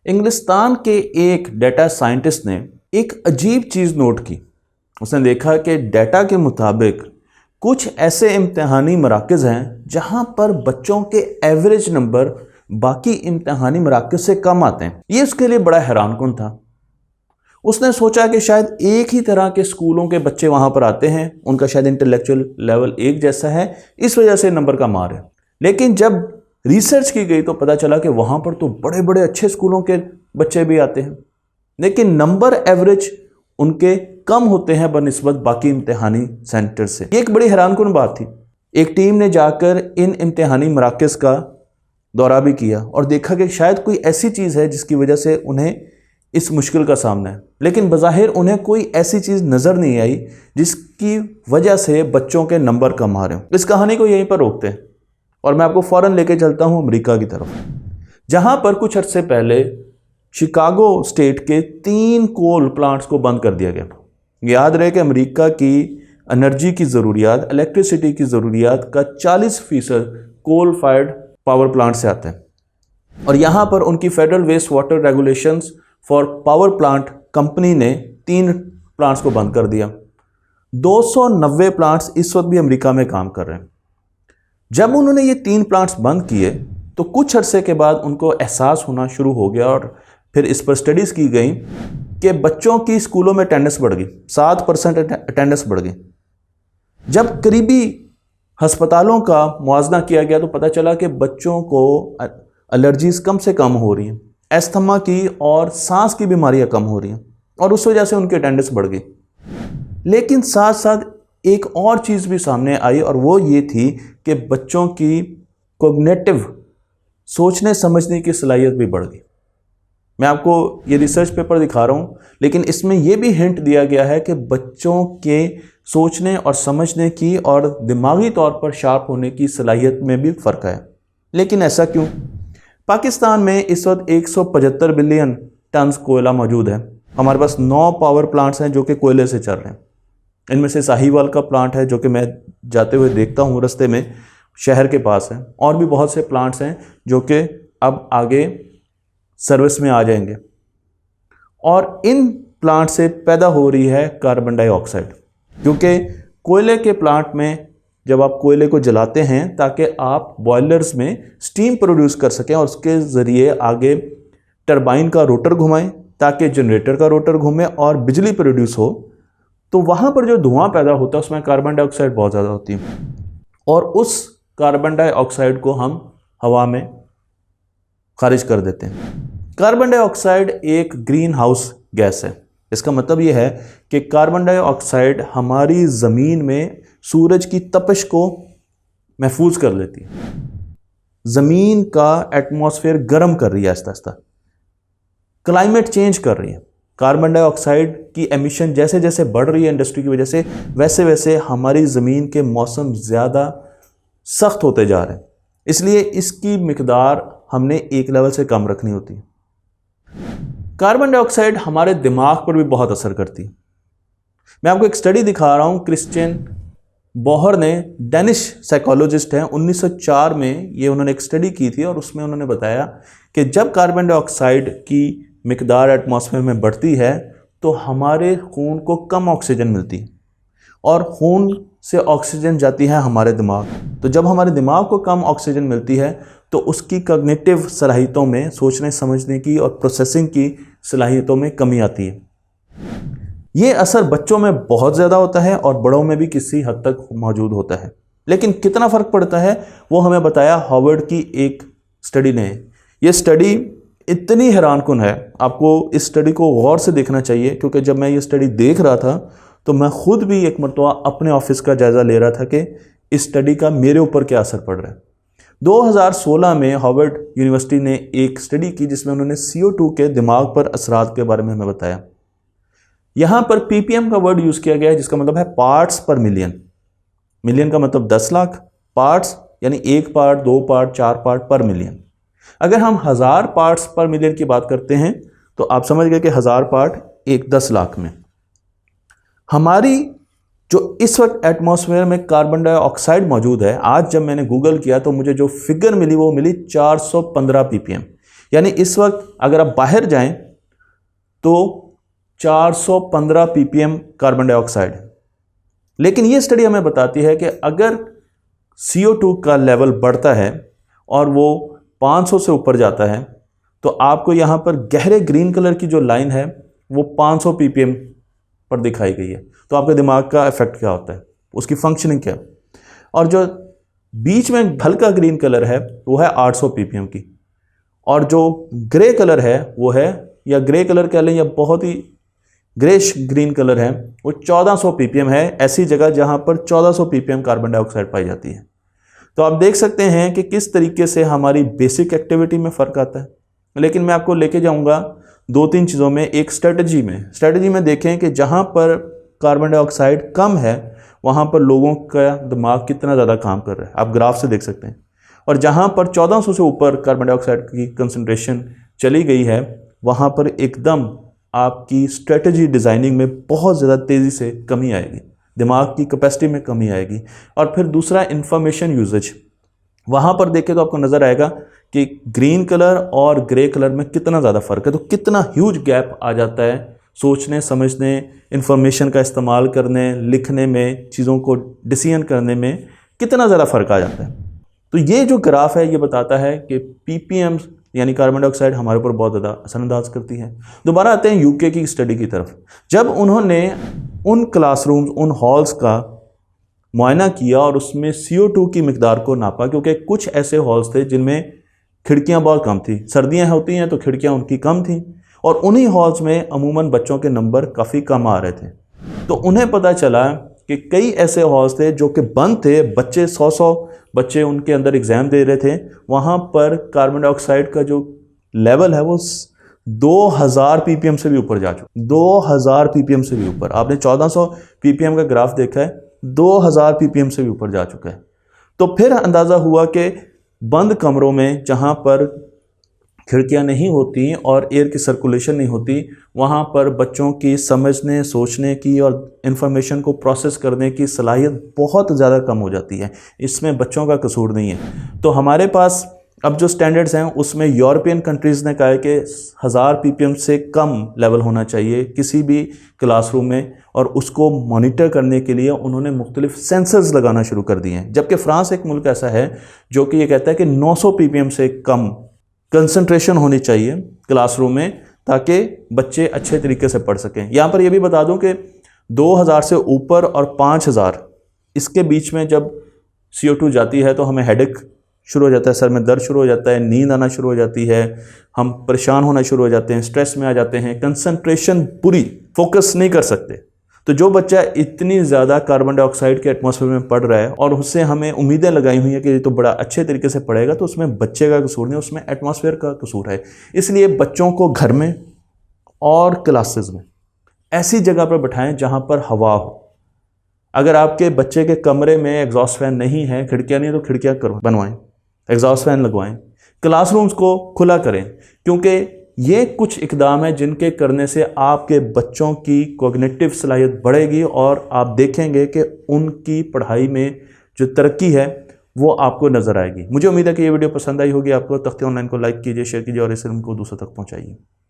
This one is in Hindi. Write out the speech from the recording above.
इंग्लिस्तान के एक डेटा साइंटिस्ट ने एक अजीब चीज़ नोट की। उसने देखा कि डेटा के मुताबिक कुछ ऐसे इम्तिहानी मराकज़ हैं जहां पर बच्चों के एवरेज नंबर बाकी इम्तिहानी मराकज़ से कम आते हैं। ये उसके लिए बड़ा हैरानकुन था। उसने सोचा कि शायद एक ही तरह के स्कूलों के बच्चे वहां पर आते हैं, उनका शायद इंटेलेक्चुअल लेवल एक जैसा है, इस वजह से नंबर कम आ रहे हैं। लेकिन जब रिसर्च की गई तो पता चला कि वहां पर तो बड़े बड़े अच्छे स्कूलों के बच्चे भी आते हैं, लेकिन नंबर एवरेज उनके कम होते हैं बनिस्बत बाकी इम्तिहानी सेंटर से। ये एक बड़ी हैरानकुन बात थी। एक टीम ने जाकर इन इम्तिहानी मराकज़ का दौरा भी किया और देखा कि शायद कोई ऐसी चीज़ है जिसकी वजह से उन्हें इस मुश्किल का सामना है, लेकिन बज़ाहिर उन्हें कोई ऐसी चीज़ नज़र नहीं आई जिसकी वजह से बच्चों के नंबर कम आ रहे हो। इस कहानी को यहीं पर रोकते हैं और मैं आपको फ़ौरन लेके चलता हूँ अमेरिका की तरफ, जहाँ पर कुछ अर्से पहले शिकागो स्टेट के 3 कोल प्लांट्स को बंद कर दिया गया। याद रहे कि अमेरिका की एनर्जी की ज़रूरियात, इलेक्ट्रिसिटी की ज़रूरियात का 40% कोल फायर्ड पावर प्लांट से आता है और यहाँ पर उनकी federal waste water regulations for power plant company ने 3 प्लांट्स को बंद कर दिया। 290 प्लांट्स इस वक्त भी अमेरिका में काम कर रहे हैं। जब उन्होंने ये 3 प्लांट्स बंद किए तो कुछ अरसे के बाद उनको एहसास होना शुरू हो गया और फिर इस पर स्टडीज़ की गई कि बच्चों की स्कूलों में अटेंडेंस बढ़ गई, 7% अटेंडेंस बढ़ गई। जब करीबी हस्पतालों का मुआजना किया गया तो पता चला कि बच्चों को एलर्जीज कम से कम हो रही हैं, एस्थमा की और सांस की बीमारियां कम हो रही हैं और उस वजह से उनकी अटेंडेंस बढ़ गई। लेकिन साथ साथ एक और चीज़ भी सामने आई और वो ये थी कि बच्चों की कॉग्निटिव, सोचने समझने की सलाहियत भी बढ़ गई। मैं आपको ये रिसर्च पेपर दिखा रहा हूँ, लेकिन इसमें यह भी हिंट दिया गया है कि बच्चों के सोचने और समझने की और दिमागी तौर पर शार्प होने की सलाहियत में भी फ़र्क है। लेकिन ऐसा क्यों? पाकिस्तान में इस वक्त 175 बिलियन टन कोयला मौजूद है। हमारे पास 9 पावर प्लांट्स हैं जो कि कोयले से चल रहे हैं। इनमें से साहिवाल का प्लांट है जो कि मैं जाते हुए देखता हूँ रास्ते में, शहर के पास है, और भी बहुत से प्लांट्स हैं जो कि अब आगे सर्विस में आ जाएंगे। और इन प्लांट से पैदा हो रही है कार्बन डाइऑक्साइड, क्योंकि कोयले के प्लांट में जब आप कोयले को जलाते हैं ताकि आप बॉयलर्स में स्टीम प्रोड्यूस कर सकें और उसके ज़रिए आगे टरबाइन का रोटर घुमाएं ताकि जनरेटर का रोटर घूमे और बिजली प्रोड्यूस हो, तो वहाँ पर जो धुआं पैदा होता है उसमें कार्बन डाइऑक्साइड बहुत ज़्यादा होती है और उस कार्बन डाइऑक्साइड को हम हवा में खारिज कर देते हैं। कार्बन डाइऑक्साइड एक ग्रीन हाउस गैस है। इसका मतलब यह है कि कार्बन डाइऑक्साइड हमारी ज़मीन में सूरज की तपिश को महफूज कर लेती है, ज़मीन का एटमॉस्फेयर गर्म कर रही है, आहिस्ता आहिस्ता क्लाइमेट चेंज कर रही है। कार्बन डाइऑक्साइड की एमिशन जैसे जैसे बढ़ रही है इंडस्ट्री की वजह से, वैसे वैसे हमारी ज़मीन के मौसम ज़्यादा सख्त होते जा रहे हैं। इसलिए इसकी मिकदार हमने एक लेवल से कम रखनी होती है। कार्बन डाइऑक्साइड हमारे दिमाग पर भी बहुत असर करती है। मैं आपको एक स्टडी दिखा रहा हूँ। क्रिश्चियन बोहर ने, डेनिश साइकोलॉजिस्ट हैं, 1904 में ये उन्होंने एक स्टडी की थी और उसमें उन्होंने बताया कि जब कार्बन डाइऑक्साइड की मिकदार एटमॉस्फेयर में बढ़ती है तो हमारे खून को कम ऑक्सीजन मिलती है और खून से ऑक्सीजन जाती है हमारे दिमाग। तो जब हमारे दिमाग को कम ऑक्सीजन मिलती है तो उसकी कॉग्निटिव सलाहियतों में, सोचने समझने की और प्रोसेसिंग की सलाहियतों में कमी आती है। ये असर बच्चों में बहुत ज़्यादा होता है और बड़ों में भी किसी हद तक मौजूद होता है। लेकिन कितना फ़र्क पड़ता है वो हमें बताया हार्वर्ड की एक स्टडी ने। ये स्टडी इतनी हैरानकुन है, आपको इस स्टडी को गौर से देखना चाहिए, क्योंकि जब मैं ये स्टडी देख रहा था तो मैं खुद भी एक मरतबा अपने ऑफिस का जायज़ा ले रहा था कि इस स्टडी का मेरे ऊपर क्या असर पड़ रहा है। 2016 में हार्वर्ड यूनिवर्सिटी ने एक स्टडी की जिसमें उन्होंने CO2 के दिमाग पर असरात के बारे में हमें बताया। यहाँ पर ppm का वर्ड यूज़ किया गया है जिसका मतलब है पार्ट्स पर मिलियन। मिलियन का मतलब 10 लाख, पार्ट्स यानी 1 पार्ट, 2 पार्ट, 4 पार्ट पर मिलियन। अगर हम 1000 पार्ट्स पर मिलियन की बात करते हैं तो आप समझ गए कि 1000 पार्ट 10 लाख में। हमारी जो इस वक्त एटमॉस्फेयर में कार्बन डाइऑक्साइड मौजूद है, आज जब मैंने गूगल किया तो मुझे जो फिगर मिली वो मिली 415 ppm, यानी इस वक्त अगर आप बाहर जाएं तो 415 ppm कार्बन डाइऑक्साइड। लेकिन ये स्टडी हमें बताती है कि अगर CO2 का लेवल बढ़ता है और वो 500 से ऊपर जाता है तो आपको यहाँ पर गहरे ग्रीन कलर की जो लाइन है वो 500 ppm पर दिखाई गई है। तो आपके दिमाग का इफेक्ट क्या होता है, उसकी फंक्शनिंग क्या है। और जो बीच में हल्का ग्रीन कलर है वो है 800 ppm की, और जो ग्रे कलर है वो है, या ग्रे कलर कह लें या बहुत ही ग्रेश ग्रीन कलर है, वो 1400 ppm है, ऐसी जगह जहां पर 1400 ppm कार्बन डाइऑक्साइड पाई जाती है। तो आप देख सकते हैं कि किस तरीके से हमारी बेसिक एक्टिविटी में फ़र्क आता है। लेकिन मैं आपको लेके जाऊंगा 2-3 चीज़ों में। एक स्ट्रेटजी में देखें कि जहां पर कार्बन डाइऑक्साइड कम है वहां पर लोगों का दिमाग कितना ज़्यादा काम कर रहा है, आप ग्राफ से देख सकते हैं। और जहां पर 1400 से ऊपर कार्बन डाइऑक्साइड की कंसंट्रेशन चली गई है वहां पर एकदम आपकी स्ट्रेटजी डिज़ाइनिंग में बहुत ज़्यादा तेज़ी से कमी आएगी, दिमाग की कैपेसिटी में कमी आएगी। और फिर दूसरा इंफॉर्मेशन यूजेज, वहाँ पर देखें तो आपको नज़र आएगा कि ग्रीन कलर और ग्रे कलर में कितना ज़्यादा फ़र्क है। तो कितना ह्यूज गैप आ जाता है सोचने समझने, इंफॉर्मेशन का इस्तेमाल करने, लिखने में, चीज़ों को डिसीजन करने में कितना ज़्यादा फ़र्क आ जाता है। तो ये जो ग्राफ है ये बताता है कि ppm यानी कार्बन डाइऑक्साइड हमारे ऊपर बहुत ज़्यादा असरअंदाज करती है। दोबारा आते हैं यूके की स्टडी की तरफ। जब उन्होंने उन क्लासरूम्स, उन हॉल्स का मुआयना किया और उसमें CO2 की मिकदार को नापा, क्योंकि कुछ ऐसे हॉल्स थे जिनमें खिड़कियां बहुत कम थी, सर्दियां होती हैं तो खिड़कियां उनकी कम थी, और उन्हीं हॉल्स में अमूमन बच्चों के नंबर काफ़ी कम आ रहे थे। तो उन्हें पता चला कि कई ऐसे हॉल्स थे जो कि बंद थे, बच्चे 100 बच्चे उनके अंदर एग्ज़ाम दे रहे थे, वहाँ पर कार्बन डाइऑक्साइड का जो लेवल है वो 2000 ppm से भी ऊपर जा चुका, 2000 ppm से भी ऊपर। आपने 1400 ppm का ग्राफ देखा है, 2000 ppm से भी ऊपर जा चुका है। तो फिर अंदाज़ा हुआ कि बंद कमरों में जहाँ पर खिड़कियाँ नहीं होती और एयर की सर्कुलेशन नहीं होती, वहाँ पर बच्चों की समझने, सोचने की और इन्फॉर्मेशन को प्रोसेस करने की सलाहियत बहुत ज़्यादा कम हो जाती है। इसमें बच्चों का कसूर नहीं है। तो हमारे पास अब जो स्टैंडर्ड्स हैं उसमें यूरोपियन कंट्रीज़ ने कहा है कि 1000 ppm से कम लेवल होना चाहिए किसी भी क्लासरूम में, और उसको मॉनिटर करने के लिए उन्होंने मुख्तलिफ सेंसर्स लगाना शुरू कर दिए हैं। जबकि फ्रांस एक मुल्क ऐसा है जो कि ये कहता है कि 900 ppm से कम कंसंट्रेशन होनी चाहिए क्लासरूम में, ताकि बच्चे अच्छे तरीके से पढ़ सकें। यहाँ पर यह भी बता दूं कि 2000 से ऊपर और 5000 इसके बीच में जब CO2 जाती है तो हमें हेडेक शुरू हो जाता है, सर में दर्द शुरू हो जाता है, नींद आना शुरू हो जाती है, हम परेशान होना शुरू हो जाते हैं, स्ट्रेस में आ जाते हैं, कंसंट्रेशन पूरी फोकस नहीं कर सकते। तो जो बच्चा इतनी ज़्यादा कार्बन डाइऑक्साइड के एटमॉस्फेयर में पढ़ रहा है और उससे हमें उम्मीदें लगाई हुई हैं कि ये तो बड़ा अच्छे तरीके से पढ़ेगा, तो उसमें बच्चे का कसूर नहीं, उसमें एटमॉस्फेयर का कसूर है। इसलिए बच्चों को घर में और क्लासेस में ऐसी जगह पर बैठाएं जहाँ पर हवा हो। अगर आपके बच्चे के कमरे में एग्जॉस्ट फैन नहीं है, खिड़कियाँ नहीं, तो खिड़कियाँ बनवाएं, एग्जॉस्ट फैन लगवाएं, क्लासरूम्स को खुला करें, क्योंकि ये कुछ इकदाम है जिनके करने से आपके बच्चों की कॉग्निटिव सलाहियत बढ़ेगी और आप देखेंगे कि उनकी पढ़ाई में जो तरक्की है वो आपको नज़र आएगी। मुझे उम्मीद है कि ये वीडियो पसंद आई होगी आपको। तख्ती ऑनलाइन को लाइक कीजिए, शेयर कीजिए और इस इल्म को दूसरों तक पहुँचाइए।